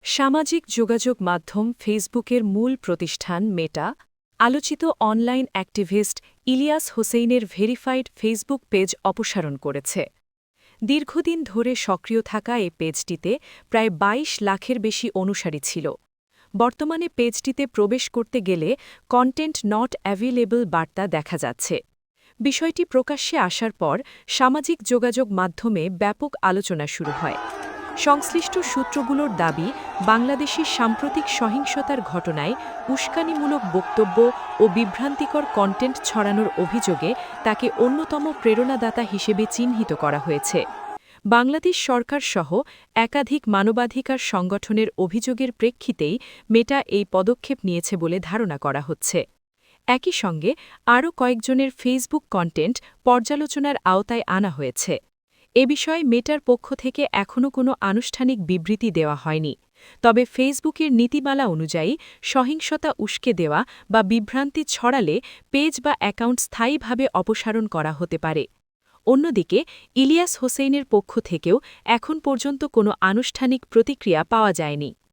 সামাজিক যোগাযোগ মাধ্যম ফেসবুকের মূল প্রতিষ্ঠান মেটা আলোচিত অনলাইন অ্যাক্টিভিস্ট ইলিয়াস হোসেইনের ভেরিফাইড ফেসবুক পেজ অপসারণ করেছে। দীর্ঘদিন ধরে সক্রিয় থাকা এই পেজটিতে প্রায় ২২ লাখের বেশি অনুসারী ছিল। বর্তমানে পেজটিতে প্রবেশ করতে গেলে কন্টেন্ট নট অ্যাভেলেবল বার্তা দেখা যাচ্ছে। বিষয়টি প্রকাশ্যে আসার পর সামাজিক যোগাযোগ মাধ্যমে ব্যাপক আলোচনা শুরু হয়। সংশ্লিষ্ট সূত্রগুলোর দাবি, বাংলাদেশের সাম্প্রতিক সহিংসতার ঘটনায় উস্কানিমূলক বক্তব্য ও বিভ্রান্তিকর কন্টেন্ট ছড়ানোর অভিযোগে তাকে অন্যতম প্রেরণাদাতা হিসেবে চিহ্নিত করা হয়েছে। বাংলাদেশ সরকারসহ একাধিক মানবাধিকার সংগঠনের অভিযোগের প্রেক্ষিতেই মেটা এই পদক্ষেপ নিয়েছে বলে ধারণা করা হচ্ছে। একই সঙ্গে আরও কয়েকজনের ফেসবুক কন্টেন্ট পর্যালোচনার আওতায় আনা হয়েছে। এ বিষয়ে মেটার পক্ষ থেকে এখনও কোনো আনুষ্ঠানিক বিবৃতি দেওয়া হয়নি। তবে ফেসবুকের নীতিমালা অনুযায়ী সহিংসতা উস্কে দেওয়া বা বিভ্রান্তি ছড়ালে পেজ বা অ্যাকাউন্ট স্থায়ীভাবে অপসারণ করা হতে পারে। অন্যদিকে ইলিয়াস হোসেইনের পক্ষ থেকেও এখন পর্যন্ত কোনো আনুষ্ঠানিক প্রতিক্রিয়া পাওয়া যায়নি।